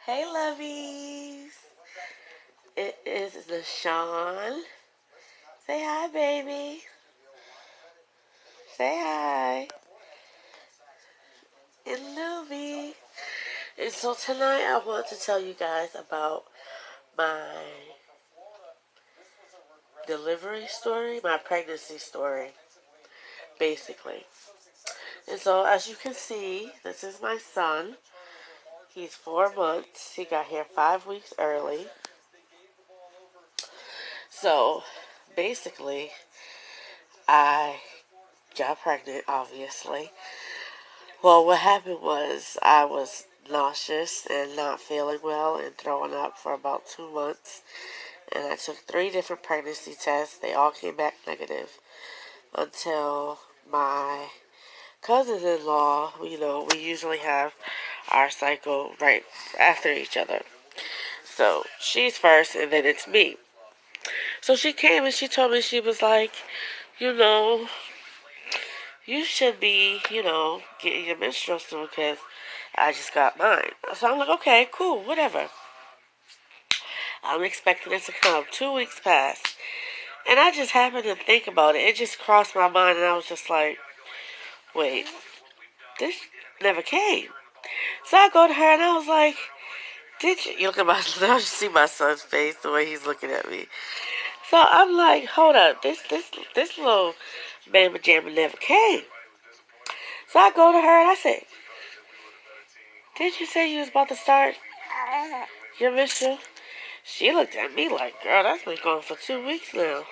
Hey, lovies. It is the Sean. Say hi, baby. Say hi. And Luvey. And so tonight I want to tell you guys about my delivery story, my pregnancy story, basically. And so as you can see, this is my son. He's 4 months. He got here 5 weeks early. So basically, I got pregnant, obviously. Well, what happened was I was nauseous and not feeling well and throwing up for about 2 months. And I took 3 different pregnancy tests. They all came back negative until my cousin-in-law, we usually have our cycle right after each other. So she's first and then it's me. So she came and she told me, she was like, you should be, getting your menstrual soon because I just got mine. So I'm like, okay, cool, whatever. I'm expecting it to come. 2 weeks passed. And I just happened to think about it. It just crossed my mind and I was just like, wait, this never came. So I go to her and I was like, did you? You look at my son. I should see my son's face, the way he's looking at me. So I'm like, hold up, this little bama jamma never came. So I go to her and I say, did you say you was about to start your menstrual? She looked at me like, girl, that's been going for 2 weeks now.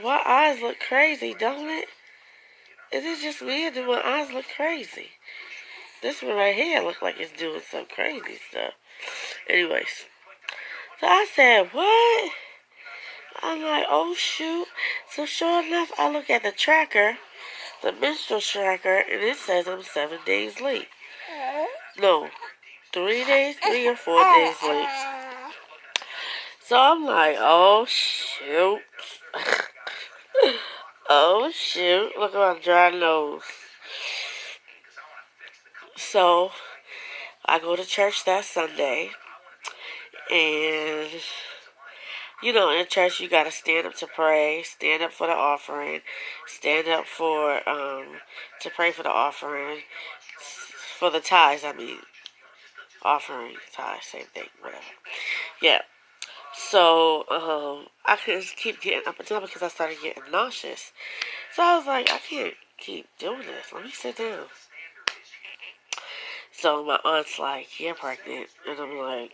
My eyes look crazy, don't it? Is it just me or do my eyes look crazy? This one right here look like it's doing some crazy stuff. Anyways, so I said, what? I'm like, oh shoot. So sure enough, I look at the tracker, the menstrual tracker, and it says I'm 7 days late. No, 3 or 4 days late. So I'm like, oh shoot. Oh shoot. Look at my dry nose. So I go to church that Sunday. And, in church you gotta stand up to pray, stand up for the offering, stand up to pray for the offering, for the tithes, offering, tithes, same thing, whatever. Yeah. So, I couldn't keep getting up and down because I started getting nauseous. So I was like, I can't keep doing this. Let me sit down. So my aunt's like, you're pregnant. And I'm like,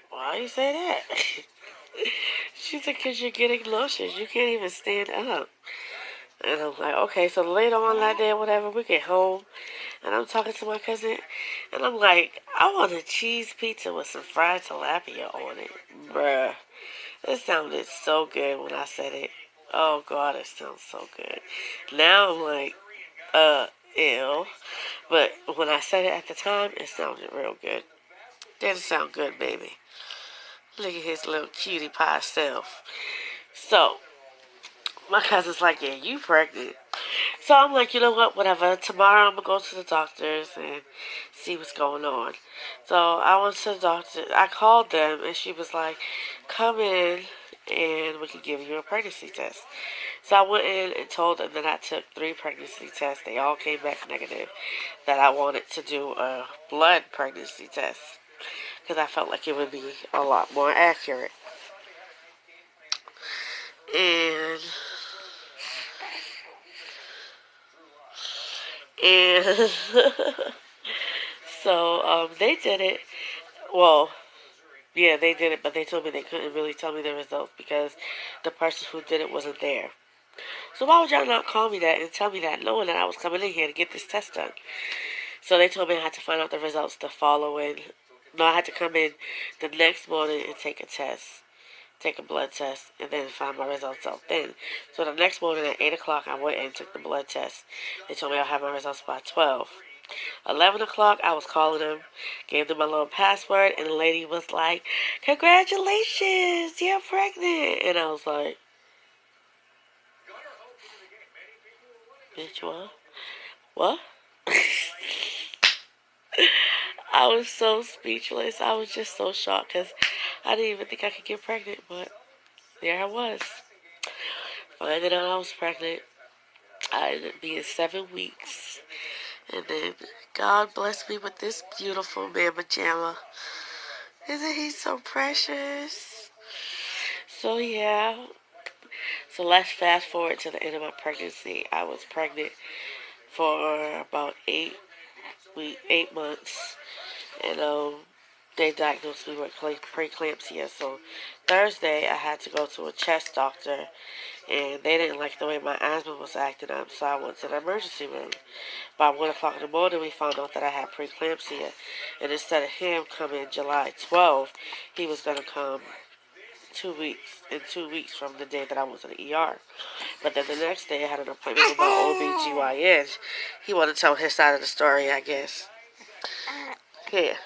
why you say that? She said, because you're getting nauseous. You can't even stand up. And I'm like, okay. So later on that day or whatever, we get home. And I'm talking to my cousin. And I'm like, I want a cheese pizza with some fried tilapia on it. Bruh. It sounded so good when I said it. Oh, God, it sounds so good. Now I'm like, ew. But when I said it at the time, it sounded real good. Didn't sound good, baby. Look at his little cutie pie self. So, my cousin's like, yeah, you pregnant. So I'm like, you know what, whatever. Tomorrow I'm going to go to the doctors and see what's going on. So I went to the doctor. I called them and she was like, come in and we can give you a pregnancy test. So I went in and told them that I took 3 pregnancy tests. They all came back negative. That I wanted to do a blood pregnancy test. Because I felt like it would be a lot more accurate. And so they did it. Well, yeah, they did it, but they told me they couldn't really tell me the results because the person who did it wasn't there. So why would y'all not call me that and tell me that, knowing that I was coming in here to get this test done? So they told me I had to find out the results the following. No, I had to come in the next morning and take a test. Take a blood test, and then find my results out then. So the next morning at 8 o'clock, I went and took the blood test. They told me I'll have my results by 12. 11 o'clock, I was calling them, gave them my little password, and the lady was like, congratulations, you're pregnant. And I was like, bitch, what? What? I was so speechless. I was just so shocked because I didn't even think I could get pregnant, but there I was. Finding out I was pregnant. I ended up being 7 weeks. And then God blessed me with this beautiful mama jamma. Isn't he so precious? So yeah. So let's fast forward to the end of my pregnancy. I was pregnant for about 8 months. And they diagnosed me with preeclampsia. So Thursday I had to go to a chest doctor, and they didn't like the way my asthma was acting up, so I went to the emergency room. By 1 o'clock in the morning, we found out that I had preeclampsia, and instead of him coming July 12th, he was going to come 2 weeks from the day that I was in the ER. But then the next day, I had an appointment with my OBGYN. He wanted to tell his side of the story, I guess. Yeah.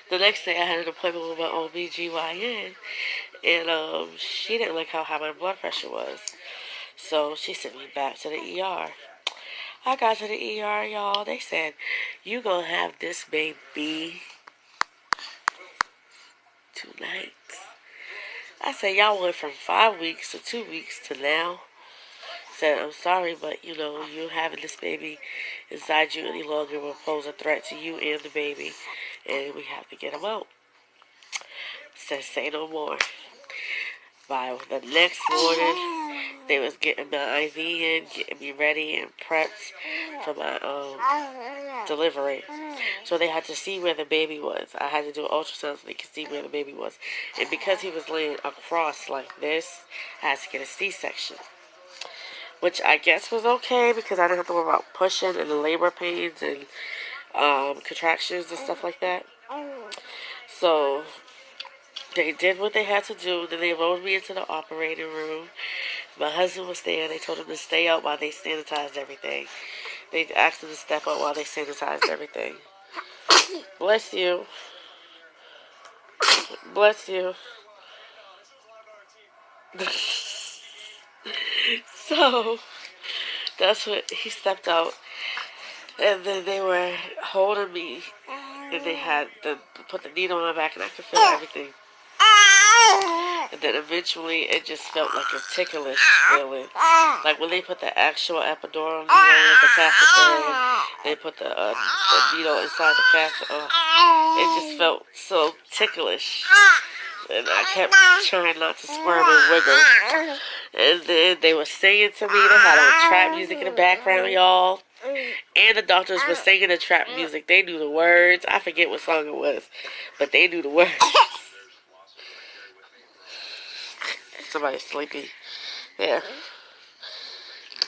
The next day, I had an appointment with my OBGYN, and she didn't like how high my blood pressure was. So she sent me back to the ER. I got to the ER, y'all. They said, you gonna have this baby tonight. I said, y'all went from 5 weeks to 2 weeks to now. Said, I'm sorry, but you having this baby inside you any longer will pose a threat to you and the baby, and we have to get him out. Said, say no more. By the next morning, they was getting my IV in, getting me ready and prepped for my delivery. So they had to see where the baby was. I had to do ultrasound so they could see where the baby was. And because he was laying across like this, I had to get a C-section. Which I guess was okay because I didn't have to worry about pushing and the labor pains and contractions and stuff like that. So they did what they had to do. Then they rolled me into the operating room. My husband was there. They told him to stay out while they sanitized everything. They asked him to step out while they sanitized everything. Bless you. Bless you. So that's what he stepped out, and then they were holding me, and they had put the needle on my back, and I could feel everything. And then eventually, it just felt like a ticklish feeling, like when they put the actual epidural needle in the catheter, and they put the needle inside the catheter. It just felt so ticklish. And I kept trying not to squirm and wiggle. And then they were singing to me. They had on trap music in the background, y'all. And the doctors were singing the trap music. They knew the words. I forget what song it was, but they knew the words. Somebody's sleepy. Yeah.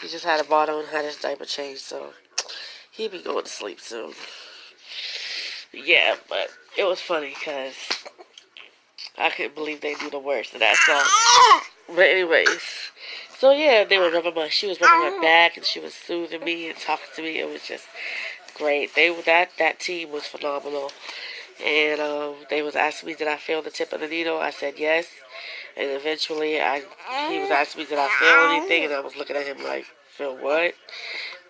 He just had a bottle and had his diaper changed, so he'll be going to sleep soon. Yeah, but it was funny because I couldn't believe they knew the words to that song. But anyways, so yeah, they were she was rubbing my back and she was soothing me and talking to me. It was just great. That team was phenomenal. And they was asking me, did I feel the tip of the needle? I said yes. And eventually, he was asking me, did I feel anything? And I was looking at him like, feel what?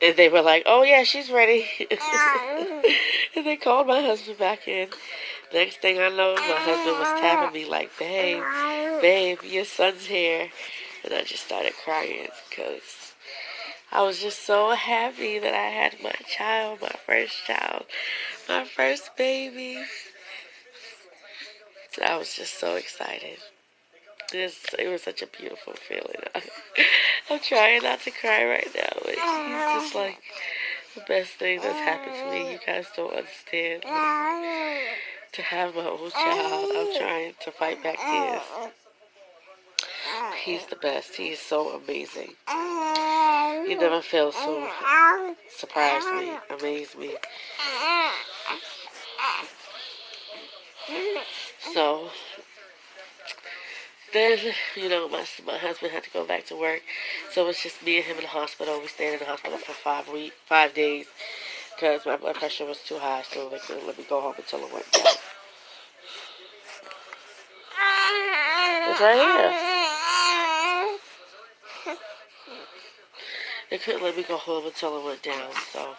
And they were like, oh yeah, she's ready. And they called my husband back in. Next thing I know, my husband was tapping me like, babe, your son's here. And I just started crying because I was just so happy that I had my child, my first baby. So I was just so excited. It was such a beautiful feeling. I'm trying not to cry right now, but it's just like the best thing that's happened to me. You guys don't understand. To have my own child, I'm trying to fight back tears. He's the best. He is so amazing. He never fails to surprise me, amaze me. So then, my husband had to go back to work, so it was just me and him in the hospital. We stayed in the hospital for 5 days, because my blood pressure was too high, so they couldn't let me go home until it went down. It's right here. they couldn't let me go home until it went down. So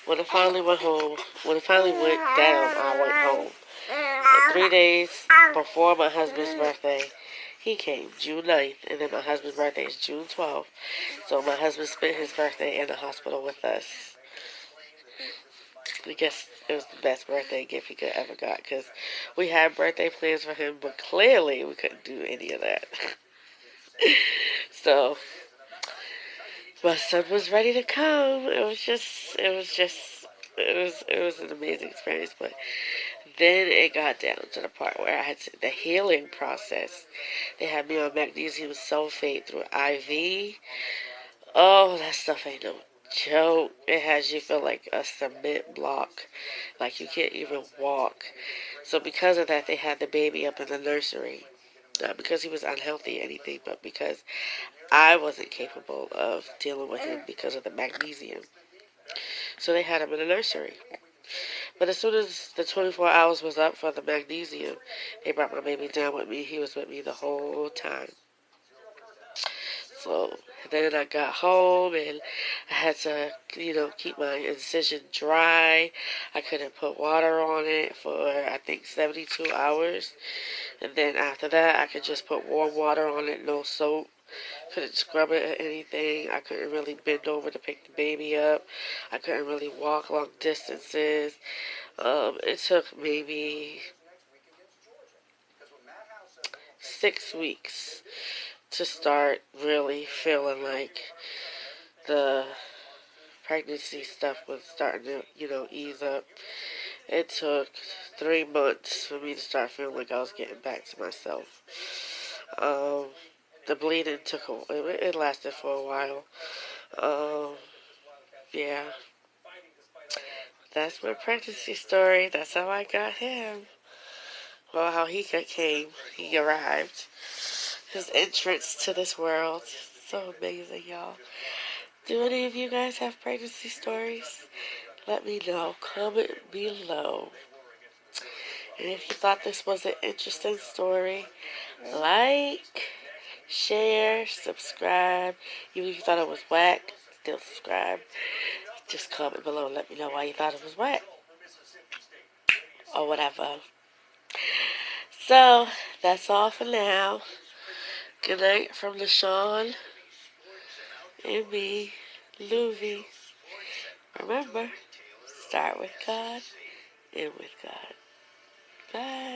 when it finally went home, when it finally went down, I went home. And 3 days before my husband's birthday, he came, June 9th, and then my husband's birthday is June 12th. So my husband spent his birthday in the hospital with us. I guess it was the best birthday gift he could ever got, because we had birthday plans for him, but clearly we couldn't do any of that. So my son was ready to come. It was an amazing experience. But then it got down to the part where I had the healing process. They had me on magnesium sulfate through IV. Oh, that stuff ain't no joke. It has you feel like a cement block, like you can't even walk. So because of that, they had the baby up in the nursery. Not because he was unhealthy or anything, but because I wasn't capable of dealing with him because of the magnesium. So they had him in the nursery. But as soon as the 24 hours was up for the magnesium, they brought my baby down with me. He was with me the whole time. So then I got home and I had to, keep my incision dry. I couldn't put water on it for, I think, 72 hours. And then after that, I could just put warm water on it, no soap. Couldn't scrub it or anything. I couldn't really bend over to pick the baby up. I couldn't really walk long distances. It took maybe 6 weeks to start really feeling like the pregnancy stuff was starting to, ease up. It took 3 months for me to start feeling like I was getting back to myself. The bleeding it lasted for a while. Yeah. That's my pregnancy story. That's how I got him. Well, how he came. He arrived. His entrance to this world. So amazing, y'all. Do any of you guys have pregnancy stories? Let me know. Comment below. And if you thought this was an interesting story, like, share, subscribe. Even if you thought it was whack, still subscribe. Just comment below and let me know why you thought it was whack. Or whatever. So, that's all for now. Good night from LaShawn and me, Luvey. Remember, start with God, end with God. Bye.